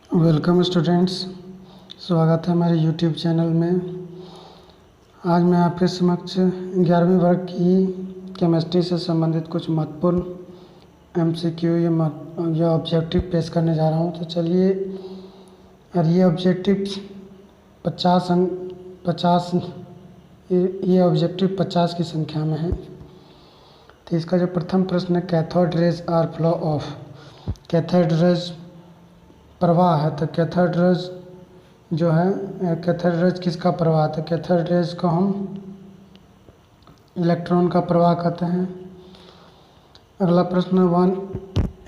Welcome students, स्वागत है हमारे यूट्यूब चैनल में। आज मैं आपके समक्ष 11वीं वर्ग की केमिस्ट्री से संबंधित कुछ महत्वपूर्ण एमसीक्यू या ऑब्जेक्टिव पेश करने जा रहा हूं। तो चलिए, और ये ऑब्जेक्टिव 50 की संख्या में है। तो इसका जो प्रथम प्रश्न है, cathode rays are flow of. Cathode rays प्रवाह है, तो कैथोड रेज जो है, कैथोड रेज किसका प्रवाह है? तो कैथोड रेज को हम इलेक्ट्रॉन का प्रवाह कहते हैं। अगला प्रश्न, one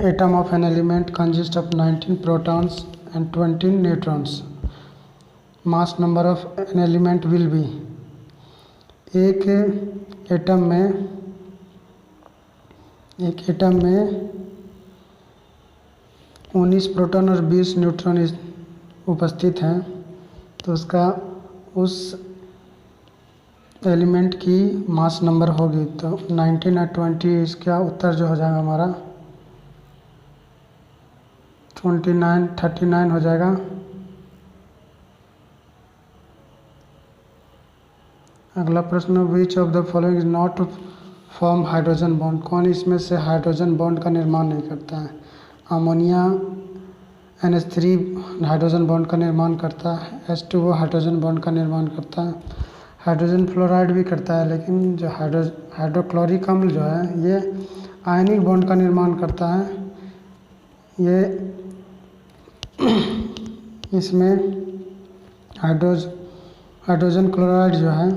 atom of an element consist of 19 protons and 20 neutrons. Mass number of an element will be. एक एटम में 19 प्रोटॉन और 20 न्यूट्रॉन उपस्थित हैं, तो उसका उस एलिमेंट की मास नंबर होगी। तो 19 और 20, इसका उत्तर जो हो जाएगा हमारा 39 हो जाएगा। अगला प्रश्न, विच of the following is not form hydrogen bond. कौन इसमें से हाइड्रोजन बॉन्ड का निर्माण नहीं करता है? अमोनिया NH3 हाइड्रोजन बॉन्ड का निर्माण करता है। H2O हाइड्रोजन बॉन्ड का निर्माण करता है। हाइड्रोजन फ्लोराइड भी करता है, लेकिन जो हाइड्रोक्लोरिक अम्ल जो है, ये आयनिक बॉन्ड का निर्माण करता है। ये इसमें हाइड्रोजन क्लोराइड जो है,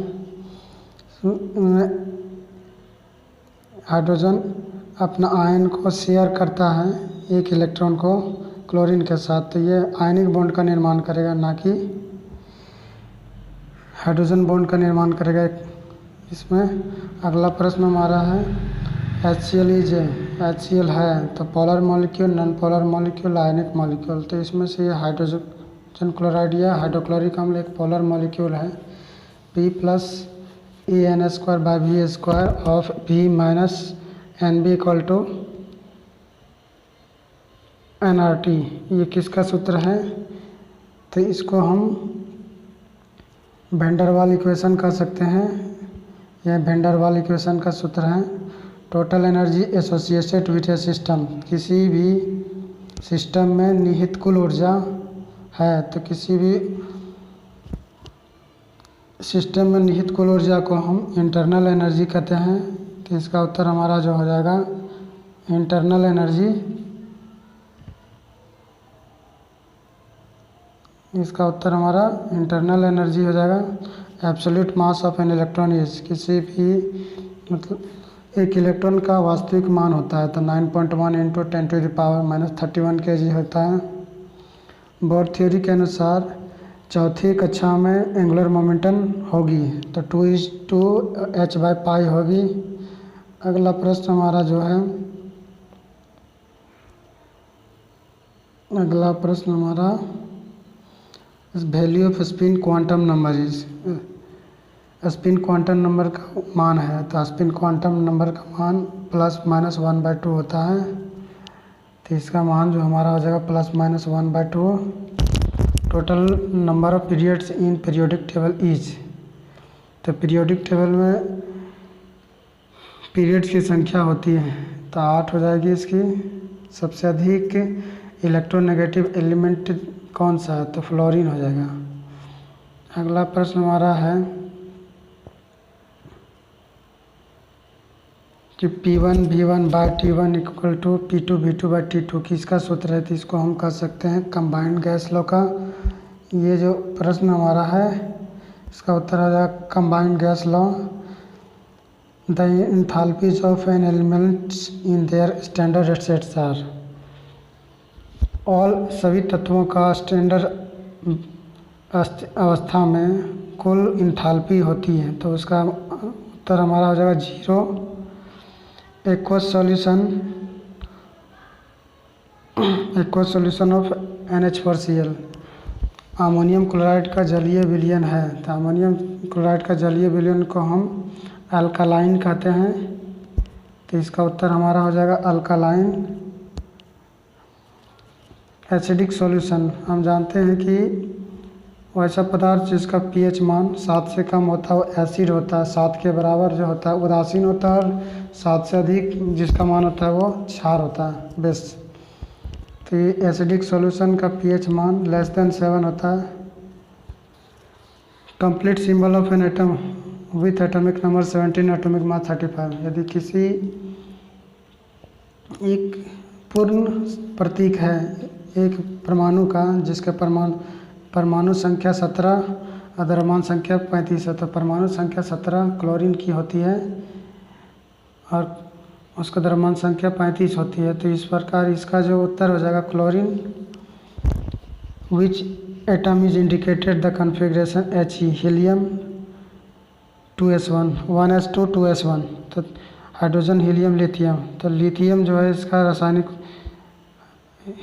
हाइड्रोजन अपना आयन को शेयर करता है, एक इलेक्ट्रॉन को क्लोरीन के साथ। तो ये आयनिक बॉन्ड का निर्माण करेगा, ना कि हाइड्रोजन बॉन्ड का निर्माण करेगा इसमें। अगला प्रश्न हमारा है, HCl है, तो polar molecule, non polar molecule, ionic molecule. तो इसमें से ये हाइड्रोजन क्लोराइड या हाइड्रोक्लोरिक अम्ल एक पोलर मॉलिक्यूल है। P + AN²/V² of V - NB = nRT। ये किसका सूत्र है? तो इसको हम वैन वाल इक्वेशन कह सकते हैं। यह वैन वाल इक्वेशन का सूत्र है। Total energy associated with A system. किसी भी सिस्टम में निहित कुल ऊर्जा है, तो किसी भी सिस्टम में निहित कुल ऊर्जा को हम इंटरनल एनर्जी कहते हैं। तो इसका उत्तर हमारा जो हो जाएगा इंटरनल एनर्जी। इसका उत्तर हमारा इंटरनल एनर्जी हो जाएगा। Absolute mass of an electron is. किसी भी एक इलेक्ट्रॉन का वास्तविक मान होता है, तो 9.1 × 10⁻³ kg होता है। बोर थ्योरी के अनुसार चौथी कक्षा में एंगुलर मोमेंटम होगी, तो 2h/π होगी। अगला प्रश्न हमारा जो है, value off spin quantum number is. Spin quantum number का मान है, तो स्पिन क्वांटम नंबर का मान ±1/2 होता है। तो इसका मान जो हमारा हो जाएगा ±1/2। Total number of periods in periodic table is. तो पीरियोडिक टेबल में पीरियड्स की संख्या होती है, तो 8 हो जाएगी इसकी। सबसे अधिक इलेक्ट्रोनेगेटिव एलिमेंट कौन सा है? तो फ्लोरीन हो जाएगा। अगला प्रश्न हमारा है कि P1V1/T1 = P2V2/T2 किसका सूत्र है? तो इसको हम कह सकते हैं कंबाइंड गैस लॉ का। ये जो प्रश्न हमारा है, इसका उत्तर आ जाएगा combined gas law. The enthalpies of an elements in their standard states are. All सभी तत्वों का स्टैंडर्ड अवस्था में कुल इंथैल्पी होती है, तो उसका उत्तर हमारा हो जाएगा 0। Aqueous solution of NH4Cl। Ammonium chloride का जलीय विलयन है, तो अमोनियम क्लोराइड का जलीय विलयन को हम अल्कालाइन कहते हैं। तो इसका उत्तर हमारा हो जाएगा अल्कालाइन। एसिडिक सॉल्यूशन, हम जानते हैं कि वैसा पदार्थ जिसका पीएच मान 7 से कम होता है वो एसिड होता है, 7 के बराबर जो होता है उदासीन होता है, और 7 से अधिक जिसका मान होता है वो क्षार होता है, बेस। तो ये एसिडिक सॉल्यूशन का पीएच मान लेस देन 7 होता है। Complete symbol of an atom with atomic number 17, atomic mass 35। यदि किसी एक पूर्ण प्रतीक है एक परमाणु का जिसके परमाणु संख्या 17 और द्रव्यमान संख्या 35 है, तो परमाणु संख्या 17 क्लोरीन की होती है और उसका द्रव्यमान संख्या 35 होती है। तो इस प्रकार इसका जो उत्तर हो जाएगा chlorine, which atom is indicated the configuration He, helium 2s1, 1s2 2s1, तो हाइड्रोजन हीलियम लिथियम, तो लिथियम जो है इसका रासायनिक,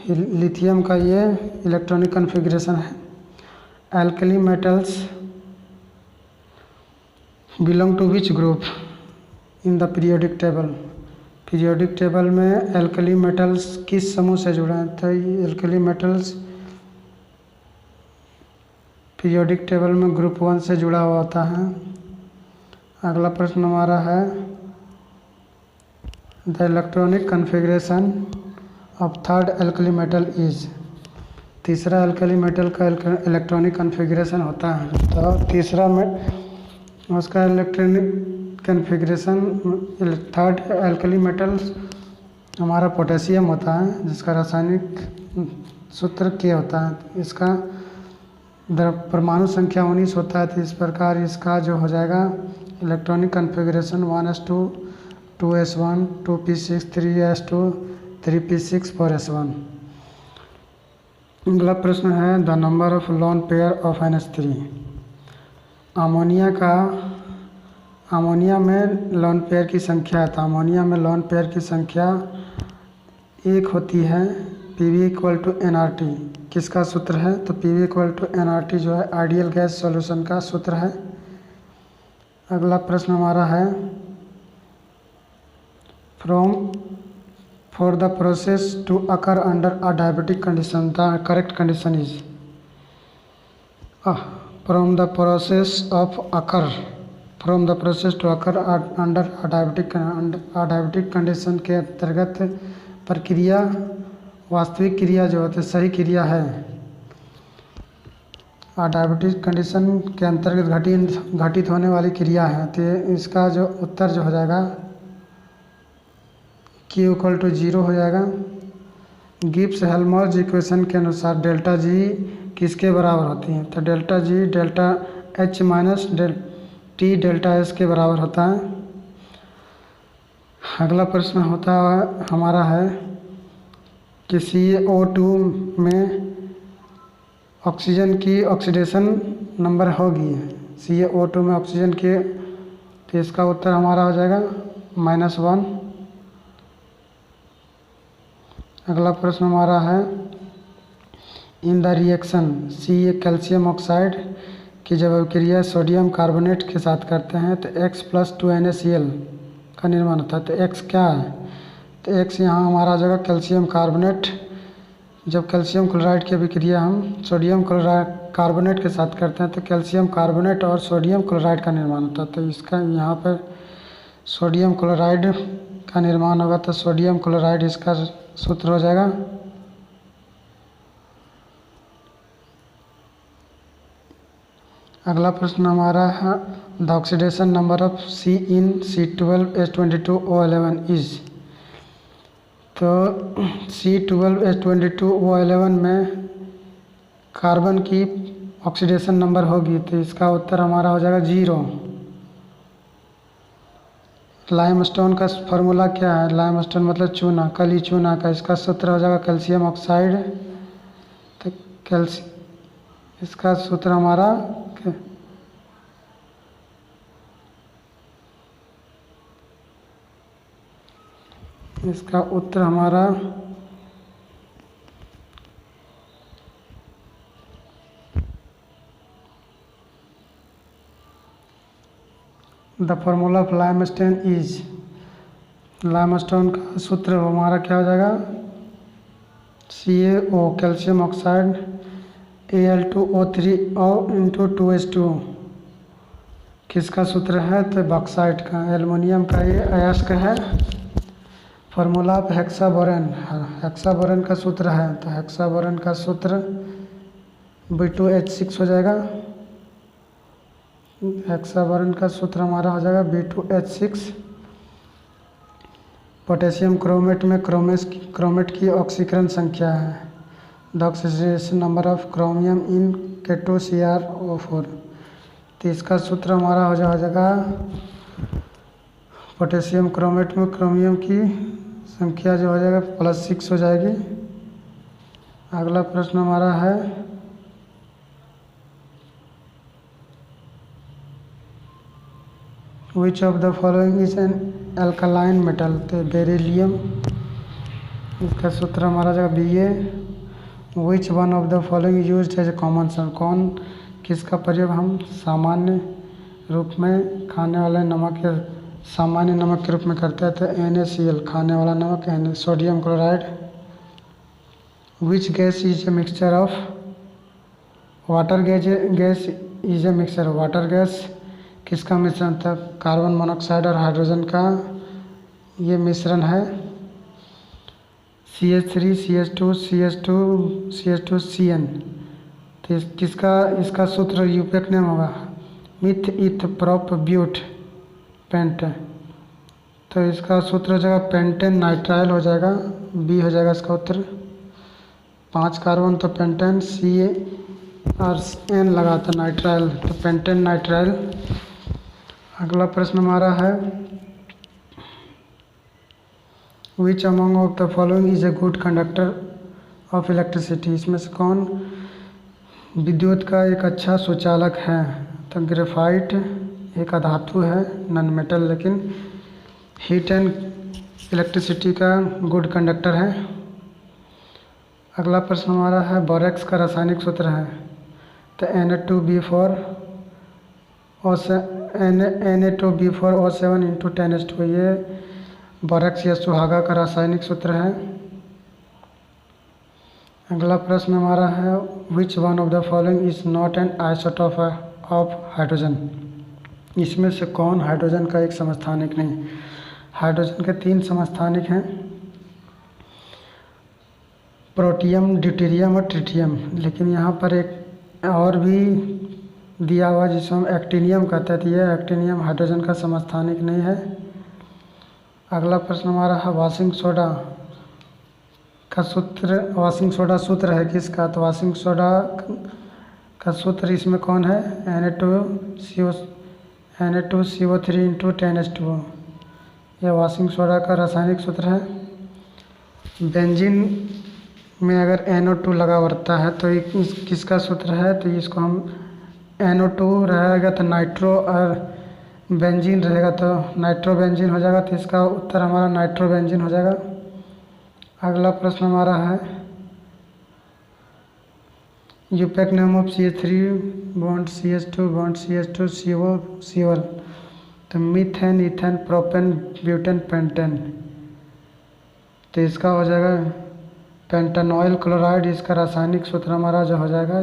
लिथियम का ये इलेक्ट्रॉनिक कन्फिग्रेशन है। Alkali metals belong to which group in the periodic table, periodic table में एल्कली मेटल्स किस समूह से जुड़े हैं, तो ये एल्कली मेटल्स पीरियोडिक टेबल में ग्रुप 1 से जुड़ा हुआ होता है। अगला प्रश्न हमारा है the electronic configuration of third alkali metal is, तीसरा एल्कली मेटल का इलेक्ट्रॉनिक कन्फिग्रेशन होता है, तो तीसरा में उसका electronic configuration third alkali metal हमारा पोटेशियम होता है जिसका रासायनिक सूत्र K होता है। इसका परमाणु संख्या 19 होता है, तो इस प्रकार इसका जो हो जाएगा electronic configuration 1s2 2s1 2p6 3s2 3p6 4s1। अगला प्रश्न है the number of lone pair of NH3, ammonia में लोन पेयर की संख्या है, तो अमोनिया में लोन पेयर की संख्या 1 होती है। Pv इक्वल टू nRT किसका सूत्र है, तो Pv इक्वल टू nRT जो है आइडियल गैस सॉल्यूशन का सूत्र है। अगला प्रश्न हमारा है for the process to occur under a diabetic condition the correct condition is, from the process to occur under a diabetic condition के अंतर्गत प्रक्रिया वास्तविक क्रिया जो होती है सही क्रिया है। डायबिटिक कंडीशन के अंतर्गत घटित होने वाली क्रिया है, तो इसका जो उत्तर जो हो जाएगा Q इक्वल टू 0 हो जाएगा। गिब्स हेल्महोल्ट्ज़ इक्वेशन के अनुसार डेल्टा G किसके बराबर होती है, तो delta G delta H minus T delta S के बराबर होता है। अगला प्रश्न होता है हमारा है कि CO2 में ऑक्सीजन की ऑक्सीडेशन नंबर होगी, CO2 में ऑक्सीजन की, तो इसका उत्तर हमारा हो जाएगा -1। अगला प्रश्न हमारा है in the reaction Ca calcium oxide की जब अभिक्रिया सोडियम कार्बोनेट के साथ करते हैं तो X + 2NaCl का निर्माण होता है, तो X क्या है, तो X यहाँ हमारा आ जाएगा कैल्शियम कार्बोनेट। जब कैल्शियम क्लोराइड की अभिक्रिया हम सोडियम क्लोराइड कार्बोनेट के साथ करते हैं तो कैल्शियम कार्बोनेट और सोडियम क्लोराइड का निर्माण होता है, तो इसका यहाँ पर सोडियम क्लोराइड का निर्माण होगा, तो सोडियम क्लोराइड इसका सूत्र हो जाएगा। अगला प्रश्न हमारा है the oxidation number of C in C12H22O11 is, तो C12H22O11 में कार्बन की ऑक्सीडेशन नंबर होगी, तो इसका उत्तर हमारा हो जाएगा 0। लाइमस्टोन का फार्मूला क्या है, लाइमस्टोन मतलब चूना, कली चूना का, इसका सूत्र हो जाएगा कैल्शियम ऑक्साइड, तो इसका सूत्र हमारा इसका उत्तर हमारा the formula of limestone is, limestone का सूत्र हमारा क्या हो जाएगा CaO कैल्शियम ऑक्साइड, Al2O3 और इंटू 2H2 किसका सूत्र है? तो बॉक्साइट का। एल्युमिनियम का ये अयस्क है। फार्मूला ऑफ हेक्साबोरेन, हेक्साबोरेन का सूत्र है, तो हेक्साबोरेन का सूत्र B2H6 हो जाएगा। हेक्साबोरेन का सूत्र हमारा हो जाएगा B2H6। पोटेशियम क्रोमेट में क्रोमेट की ऑक्सीकरण संख्या है, the oxidation number of chromium in K2CrO4। तो इसका सूत्र हमारा हो जाएगा पोटेशियम क्रोमेट में क्रोमियम की संख्या जो हो जाएगा +6 हो जाएगी। अगला प्रश्न हमारा है which of the following is an alkaline metal? तो बेरिलियम, इसका सूत्र हमारा जाएगा Ba। Which one of the following used as a common salt? कौन किसका प्रयोग हम सामान्य रूप में खाने वाले नमक या सामान्य नमक के रूप में करते हैं? तो NaCl खाने वाला नमक, sodium chloride. Which gas is a mixture of water? Gas is a mixture. Water gas किसका मिश्रण था? कार्बन मोनोऑक्साइड और हाइड्रोजन का ये मिश्रण है। CH3 CH2 CH2 CH2Cn। तो इसका सूत्र यूपेक नेम होगा meth eth prop but pent. तो इसका सूत्र हो जाएगा पेंटेन नाइट्राइल हो जाएगा, बी हो जाएगा इसका उत्तर। 5 कार्बन तो पेंटेन, सी और एन लगा था नाइट्राइल, तो पेंटेन नाइट्राइल। अगला प्रश्न हमारा है which among of the following is a good conductor of electricity? इसमें से कौन विद्युत का एक अच्छा सुचालक है? तो ग्रेफाइट एक अधातु है, नॉन मेटल, लेकिन हीट एंड इलेक्ट्रिसिटी का गुड कंडक्टर है। अगला प्रश्न हमारा है बोरेक्स का रासायनिक सूत्र है, तो Na2B4 Na2B4O7 × 10⁻²। ये बोरेक्स या सुहागा का रासायनिक सूत्र है। अगला प्रश्न हमारा है विच one of the following is not an isotope of hydrogen? इसमें से कौन हाइड्रोजन का एक समस्थानिक नहीं? हाइड्रोजन के 3 समस्थानिक हैं, प्रोटियम, ड्यूटेरियम और ट्रिटियम, लेकिन यहाँ पर एक और भी दिया हुआ जिसको हम एक्टिनियम कहते हैं, तो यह एक्टिनियम हाइड्रोजन का समस्थानिक नहीं है। अगला प्रश्न हमारा है वाशिंग सोडा का सूत्र, वाशिंग सोडा सूत्र है किसका? तो वाशिंग सोडा का सूत्र इसमें कौन है? Na2CO3 × 10⁻²। यह वाशिंग सोडा का रासायनिक सूत्र है। बेंजीन में अगर NO2 लगा रहता है तो किसका सूत्र है? तो इसको हम NO2 रहेगा तो नाइट्रो और बेंजीन रहेगा तो नाइट्रो बेंजीन हो जाएगा, तो इसका उत्तर हमारा नाइट्रो बेंजीन हो जाएगा। अगला प्रश्न हमारा है IUPAC name of CH3 bond CH2 bond CH2 CO तो methane, ethane, propane, butane, pentane. तो इसका हो जाएगा पेंटानॉइल क्लोराइड। इसका रासायनिक सूत्र हमारा जो हो जाएगा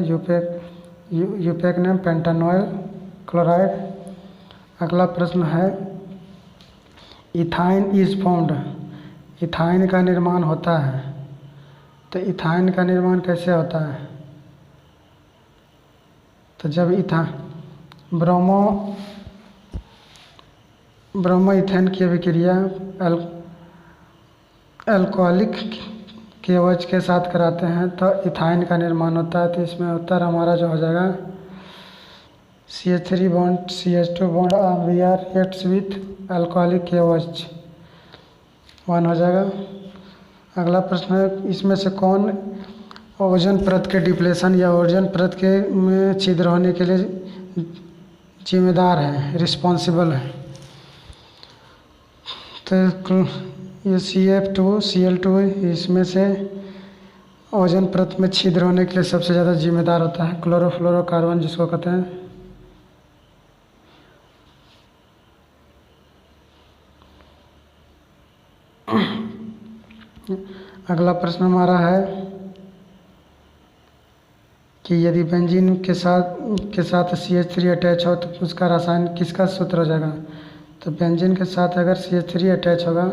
यूपेक नेम पेंटानॉइल क्लोराइड। अगला प्रश्न है इथाइन इज फॉर्म्ड। इथाइन का निर्माण होता है, तो इथाइन का निर्माण कैसे होता है? तो जब ब्रोमो इथेन की अभिक्रिया अल्कोहलिक KOH के साथ कराते हैं तो इथाइन का निर्माण होता है। तो इसमें उत्तर हमारा जो हो जाएगा CH3 bond CH2 bond Br reacts with alcoholic KOH 1 हो जाएगा। अगला प्रश्न है इसमें से कौन ओजोन परत के डिप्लेशन या ओजोन परत के में छिद्र होने के लिए जिम्मेदार है, रिस्पॉन्सिबल है? तो ये CF2Cl2 इसमें से ओजोन परत में छिद्र होने के लिए सबसे ज़्यादा जिम्मेदार होता है, क्लोरोफ्लोरोकार्बन जिसको कहते हैं। अगला प्रश्न हमारा है कि यदि बेंजीन के साथ CH3 अटैच हो तो उसका रासायन किसका सूत्र हो जाएगा। तो बेंजीन के साथ अगर CH3 अटैच होगा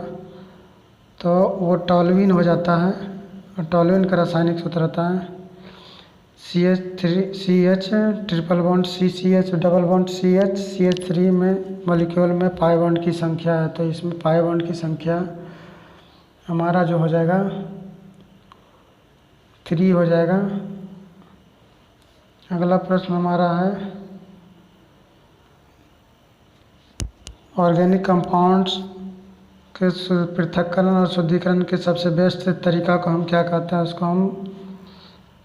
तो वो टॉल्यूइन हो जाता है, और टॉल्यूइन का रासायनिक सूत्र होता है CH triple bond CCH double bond CH3 में मॉलिक्यूल में पाई बॉन्ड की संख्या है, तो इसमें पाई बॉन्ड की संख्या हमारा जो हो जाएगा 3 हो जाएगा। अगला प्रश्न हमारा है ऑर्गेनिक कंपाउंड्स के पृथक्करण और शुद्धिकरण के सबसे बेस्ट तरीका को हम क्या कहते हैं, उसको हम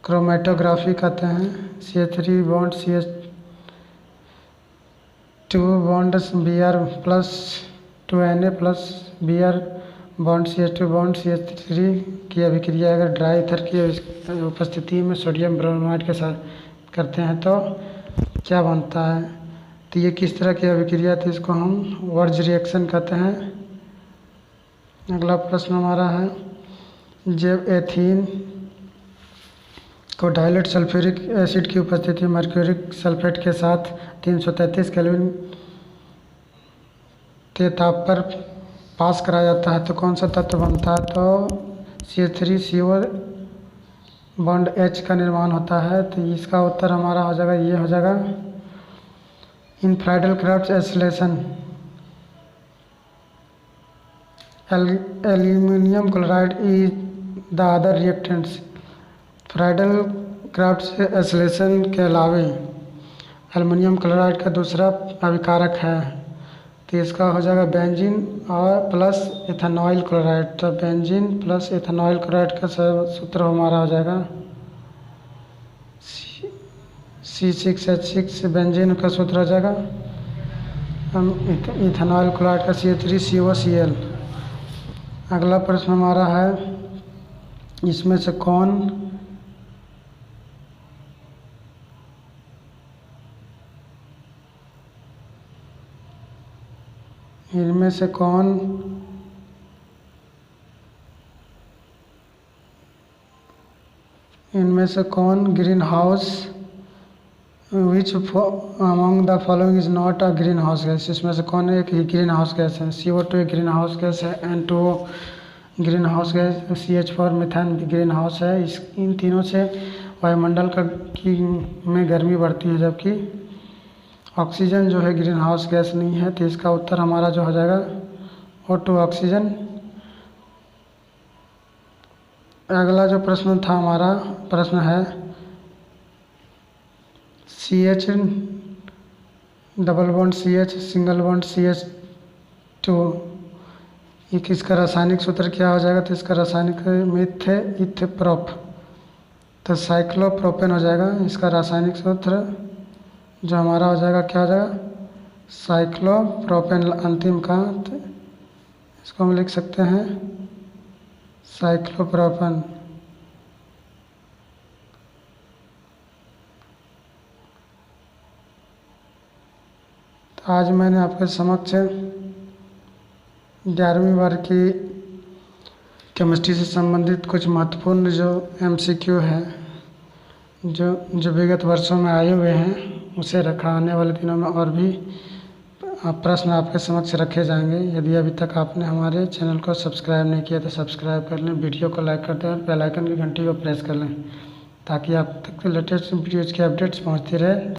क्रोमेटोग्राफी कहते हैं। CH3 bond CH2 bond Br plus 2Na plus Br bond CH2 bond CH3 की अभिक्रिया अगर ड्राई ईथर की उपस्थिति में सोडियम ब्रोमाइड के साथ करते हैं तो क्या बनता है। तो ये किस तरह की अभिक्रिया थी, इसको हम वर्ज रिएक्शन कहते हैं। अगला प्रश्न हमारा है जब एथीन को डाइल्यूट सल्फ्यूरिक एसिड की उपस्थिति में मर्क्यूरिक सल्फेट के साथ 333 केल्विन के ताप पर पास कराया जाता है तो कौन सा तत्व बनता है। तो CH3CO बॉन्ड H का निर्माण होता है। तो इसका उत्तर हमारा हो जाएगा, ये हो जाएगा in Friedel Crafts acylation aluminium chloride is the other reactants. Friedel Crafts acylation के अलावे एल्युमिनियम क्लोराइड का दूसरा अभिकारक है, तो इसका हो जाएगा बेंजीन और प्लस इथेनॉइल क्लोराइड। तो बेंजीन प्लस इथेनॉइल क्लोराइड का सूत्र हमारा हो जाएगा C6H6 बेंजीन का सूत्र हो जाएगा, हम इथेनॉइल क्लोराइड का CH3COCl। अगला प्रश्न हमारा है इसमें से कौन इनमें से कौन green house which among the following is not a green house gas. इसमें से कौन एक ग्रीन हाउस गैस है। CO2 एक ग्रीन हाउस गैस है, N2O green house gas, CH4 methane green house है। इन तीनों से वायुमंडल में गर्मी बढ़ती है, जबकि ऑक्सीजन जो है ग्रीन हाउस गैस नहीं है। तो इसका उत्तर हमारा जो हो जाएगा O2 ऑक्सीजन। अगला जो प्रश्न था हमारा प्रश्न है CH double bond CH single bond CH2 ये किसका रासायनिक सूत्र क्या हो जाएगा। तो इसका रासायनिक इथप्रोप, तो साइक्लोप्रोपेन हो जाएगा इसका रासायनिक सूत्र, जो हमारा हो जाएगा क्या हो जाएगा साइक्लोप्रोपेन अंतिम का। तो इसको हम लिख सकते हैं साइक्लोप्रोपेन। तो आज मैंने आपके समक्ष 11वीं वर्ग की केमिस्ट्री से संबंधित कुछ महत्वपूर्ण जो MCQ है जो विगत वर्षों में आए हुए हैं उसे रखा। आने वाले दिनों में और भी प्रश्न आपके समक्ष रखे जाएंगे। यदि अभी तक आपने हमारे चैनल को सब्सक्राइब नहीं किया तो सब्सक्राइब कर लें, वीडियो को लाइक कर दें और बेल आइकन की घंटी को प्रेस कर लें ताकि आप तक लेटेस्ट वीडियोज़ की अपडेट्स पहुंचती रहे।